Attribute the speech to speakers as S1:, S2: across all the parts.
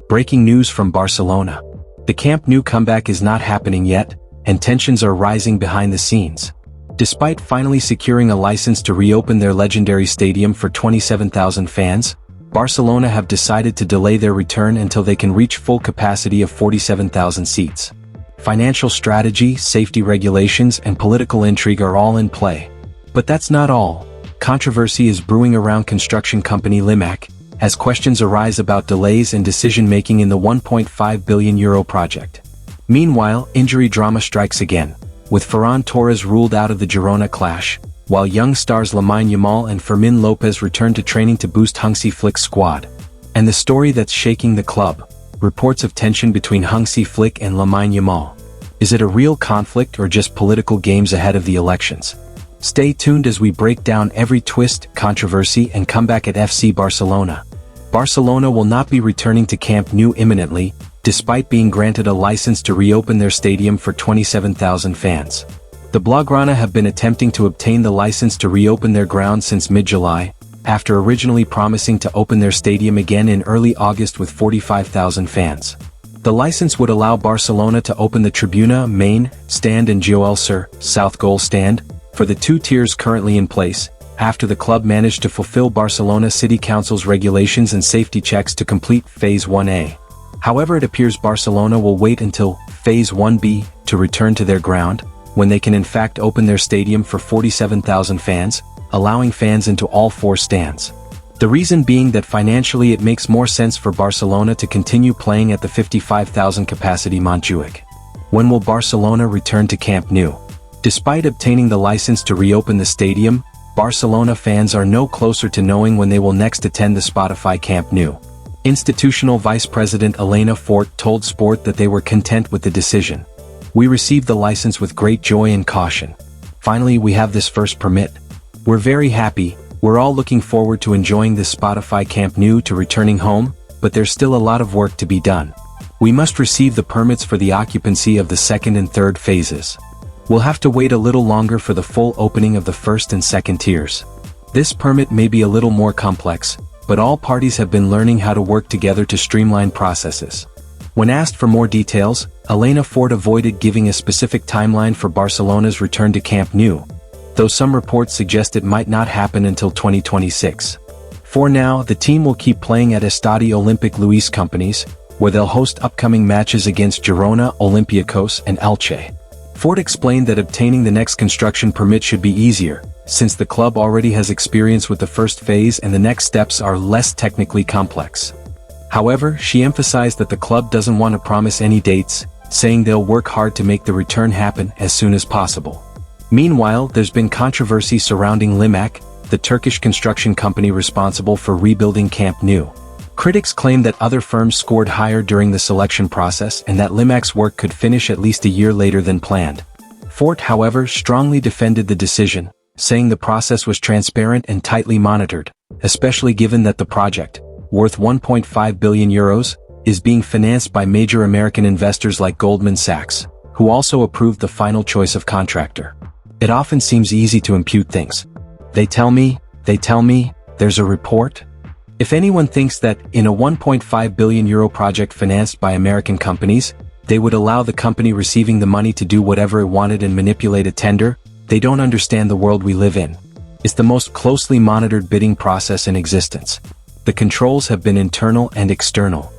S1: Breaking news from Barcelona. The Camp Nou comeback is not happening yet, and tensions are rising behind the scenes. Despite finally securing a license to reopen their legendary stadium for 27,000 fans, Barcelona have decided to delay their return until they can reach full capacity of 47,000 seats. Financial strategy, safety regulations, and political intrigue are all in play. But that's not all. Controversy is brewing around construction company Limak, as questions arise about delays and decision-making in the €1.5 billion project. Meanwhile, injury drama strikes again, with Ferran Torres ruled out of the Girona clash, while young stars Lamine Yamal and Fermin Lopez return to training to boost Hansi Flick's squad. And the story that's shaking the club: reports of tension between Hansi Flick and Lamine Yamal. Is it a real conflict or just political games ahead of the elections? Stay tuned as we break down every twist, controversy, and comeback at FC Barcelona. Barcelona will not be returning to Camp Nou imminently, despite being granted a license to reopen their stadium for 27,000 fans. The Blaugrana have been attempting to obtain the license to reopen their ground since mid-July, after originally promising to open their stadium again in early August with 45,000 fans. The license would allow Barcelona to open the Tribuna main stand and Joel Sur South goal stand, for the two tiers currently in place, after the club managed to fulfill Barcelona City Council's regulations and safety checks to complete Phase 1A. However, it appears Barcelona will wait until Phase 1B to return to their ground, when they can in fact open their stadium for 47,000 fans, allowing fans into all four stands. The reason being that financially it makes more sense for Barcelona to continue playing at the 55,000 capacity Montjuic. When will Barcelona return to Camp Nou? Despite obtaining the license to reopen the stadium, Barcelona fans are no closer to knowing when they will next attend the Spotify Camp Nou. Institutional Vice President Elena Fort told Sport that they were content with the decision. "We received the license with great joy and caution. Finally, we have this first permit. We're very happy. We're all looking forward to enjoying this Spotify Camp Nou to returning home, but there's still a lot of work to be done. We must receive the permits for the occupancy of the second and third phases. We'll have to wait a little longer for the full opening of the first and second tiers. This permit may be a little more complex, but all parties have been learning how to work together to streamline processes." When asked for more details, Elena Fort avoided giving a specific timeline for Barcelona's return to Camp Nou, though some reports suggest it might not happen until 2026. For now, the team will keep playing at Estadi Olympic Luis Companys, where they'll host upcoming matches against Girona, Olympiacos, and Elche. Fort explained that obtaining the next construction permit should be easier, since the club already has experience with the first phase and the next steps are less technically complex. However, she emphasized that the club doesn't want to promise any dates, saying they'll work hard to make the return happen as soon as possible. Meanwhile, there's been controversy surrounding Limak, the Turkish construction company responsible for rebuilding Camp Nou. Critics claim that other firms scored higher during the selection process and that Limak's work could finish at least a year later than planned. Fort, however, strongly defended the decision, saying the process was transparent and tightly monitored, especially given that the project, worth €1.5 billion, is being financed by major American investors like Goldman Sachs, who also approved the final choice of contractor. It often seems easy to impute things. They tell me, there's a report. If anyone thinks that, in a €1.5 billion project financed by American companies, they would allow the company receiving the money to do whatever it wanted and manipulate a tender, they don't understand the world we live in. It's the most closely monitored bidding process in existence. The controls have been internal and external.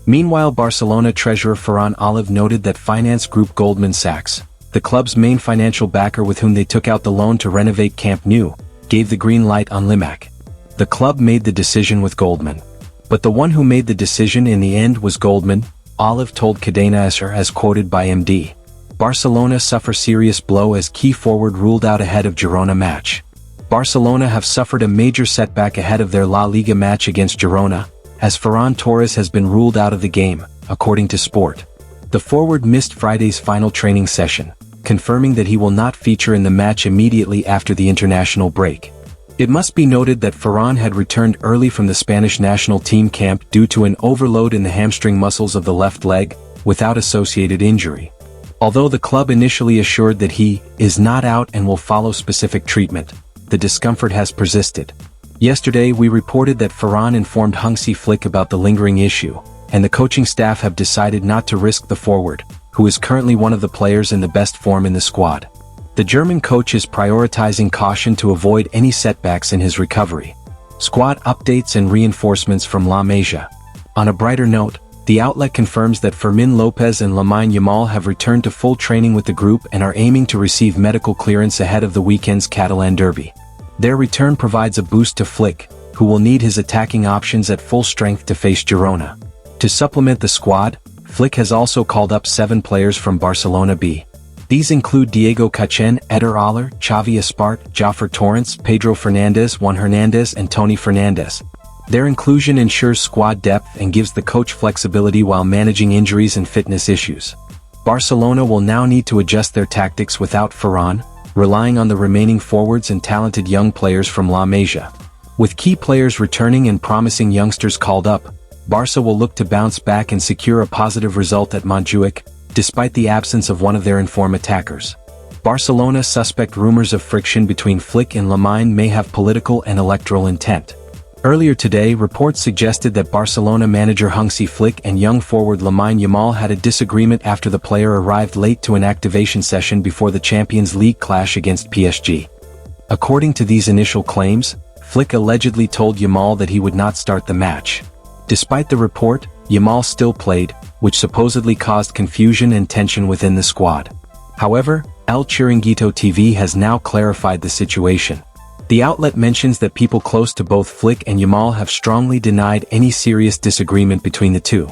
S1: Meanwhile, Barcelona treasurer Ferran Torres noted that finance group Goldman Sachs, the club's main financial backer with whom they took out the loan to renovate Camp Nou, gave the green light on Limak. The club made the decision with Goldman. But the one who made the decision in the end was Goldman, Olive told Cadena SR as quoted by MD. Barcelona suffer serious blow as key forward ruled out ahead of Girona match. Barcelona have suffered a major setback ahead of their La Liga match against Girona, as Ferran Torres has been ruled out of the game, according to Sport. The forward missed Friday's final training session, confirming that he will not feature in the match immediately after the international break. It must be noted that Ferran had returned early from the Spanish national team camp due to an overload in the hamstring muscles of the left leg, without associated injury. Although the club initially assured that he is not out and will follow specific treatment, the discomfort has persisted. Yesterday we reported that Ferran informed Hansi Flick about the lingering issue, and the coaching staff have decided not to risk the forward, who is currently one of the players in the best form in the squad. The German coach is prioritizing caution to avoid any setbacks in his recovery. Squad updates and reinforcements from Lamine. On a brighter note, the outlet confirms that Fermin, Lopez and Lamine Yamal have returned to full training with the group and are aiming to receive medical clearance ahead of the weekend's Catalan derby. Their return provides a boost to Flick, who will need his attacking options at full strength to face Girona. To supplement the squad, Flick has also called up 7 players from Barcelona B. These include Diego Cachén, Eder Aller, Xavi Espart, Jofre Torrents, Pedro Fernandez, Juan Hernandez and Tony Fernandez. Their inclusion ensures squad depth and gives the coach flexibility while managing injuries and fitness issues. Barcelona will now need to adjust their tactics without Ferran, relying on the remaining forwards and talented young players from Lamine. With key players returning and promising youngsters called up, Barca will look to bounce back and secure a positive result at Montjuic, despite the absence of one of their informed attackers. Barcelona suspect rumors of friction between Flick and Lamine may have political and electoral intent. Earlier today, reports suggested that Barcelona manager Hansi Flick and young forward Lamine Yamal had a disagreement after the player arrived late to an activation session before the Champions League clash against PSG. According to these initial claims, Flick allegedly told Yamal that he would not start the match. Despite the report, Yamal still played, which supposedly caused confusion and tension within the squad. However, El Chiringuito TV has now clarified the situation. The outlet mentions that people close to both Flick and Yamal have strongly denied any serious disagreement between the two.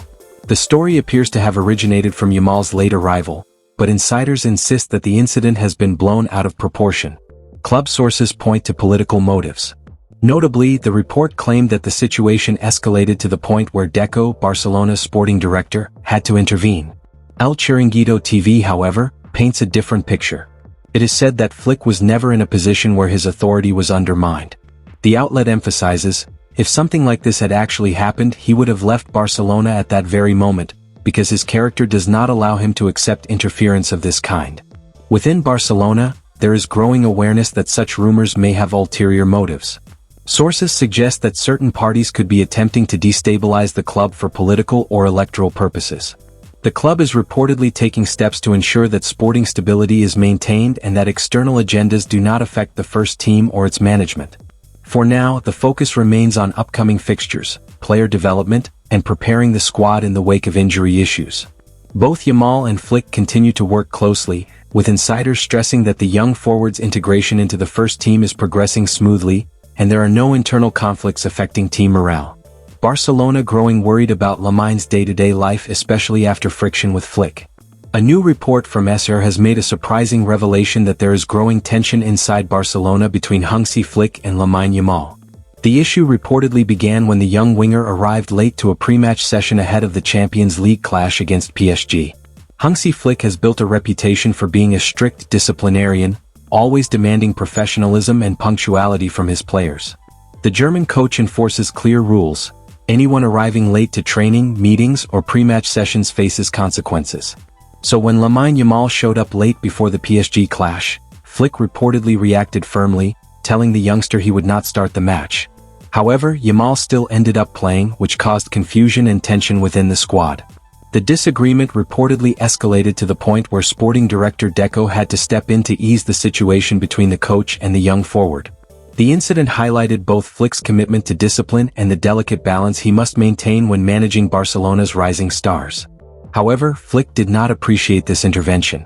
S1: The story appears to have originated from Yamal's late arrival, but insiders insist that the incident has been blown out of proportion. Club sources point to political motives. Notably, the report claimed that the situation escalated to the point where Deco, Barcelona's sporting director, had to intervene. El Chiringuito TV, however, paints a different picture. It is said that Flick was never in a position where his authority was undermined. The outlet emphasizes, if something like this had actually happened, he would have left Barcelona at that very moment, because his character does not allow him to accept interference of this kind. Within Barcelona, there is growing awareness that such rumors may have ulterior motives. Sources suggest that certain parties could be attempting to destabilize the club for political or electoral purposes. The club is reportedly taking steps to ensure that sporting stability is maintained and that external agendas do not affect the first team or its management. For now, the focus remains on upcoming fixtures, player development, and preparing the squad in the wake of injury issues. Both Yamal and Flick continue to work closely, with insiders stressing that the young forward's integration into the first team is progressing smoothly, and there are no internal conflicts affecting team morale. Barcelona growing worried about Lamine's day-to-day life, especially after friction with Flick. A new report from SR has made a surprising revelation that there is growing tension inside Barcelona between Hansi Flick and Lamine Yamal. The issue reportedly began when the young winger arrived late to a pre-match session ahead of the Champions League clash against PSG. Hansi Flick has built a reputation for being a strict disciplinarian, always demanding professionalism and punctuality from his players. The German coach enforces clear rules. Anyone arriving late to training, meetings, or pre-match sessions faces consequences. So when Lamine Yamal showed up late before the PSG clash, Flick reportedly reacted firmly, telling the youngster he would not start the match. However, Yamal still ended up playing, which caused confusion and tension within the squad. The disagreement reportedly escalated to the point where sporting director Deco had to step in to ease the situation between the coach and the young forward. The incident highlighted both Flick's commitment to discipline and the delicate balance he must maintain when managing Barcelona's rising stars. However, Flick did not appreciate this intervention.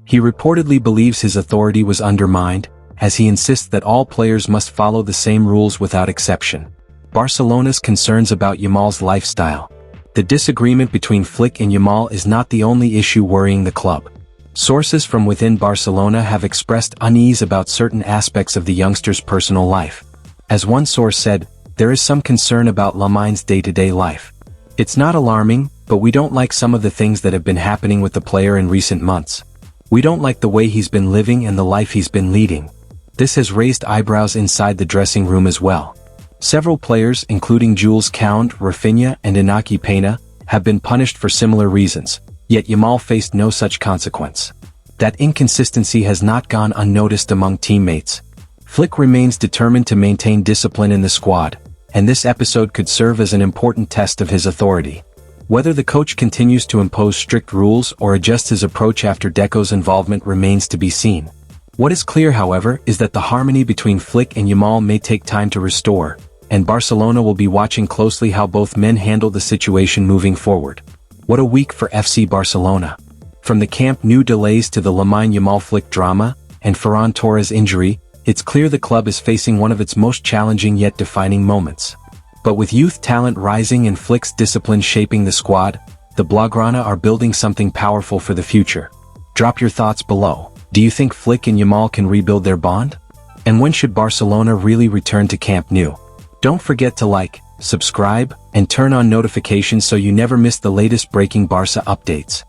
S1: He reportedly believes his authority was undermined, as he insists that all players must follow the same rules without exception. Barcelona's concerns about Yamal's lifestyle. The disagreement between Flick and Yamal is not the only issue worrying the club. Sources from within Barcelona have expressed unease about certain aspects of the youngster's personal life. As one source said, there is some concern about Lamine's day-to-day life. It's not alarming, but we don't like some of the things that have been happening with the player in recent months. We don't like the way he's been living and the life he's been leading. This has raised eyebrows inside the dressing room as well. Several players, including Jules Koundé, Rafinha, and Inaki Peña, have been punished for similar reasons, yet Yamal faced no such consequence. That inconsistency has not gone unnoticed among teammates. Flick remains determined to maintain discipline in the squad, and this episode could serve as an important test of his authority. Whether the coach continues to impose strict rules or adjust his approach after Deco's involvement remains to be seen. What is clear, however, is that the harmony between Flick and Yamal may take time to restore, and Barcelona will be watching closely how both men handle the situation moving forward. What a week for FC Barcelona. From the Camp Nou delays to the Lamine Yamal Flick drama, and Ferran Torres injury, it's clear the club is facing one of its most challenging yet defining moments. But with youth talent rising and Flick's discipline shaping the squad, the Blaugrana are building something powerful for the future. Drop your thoughts below. Do you think Flick and Yamal can rebuild their bond? And when should Barcelona really return to Camp Nou? Don't forget to like, subscribe, and turn on notifications so you never miss the latest breaking Barca updates.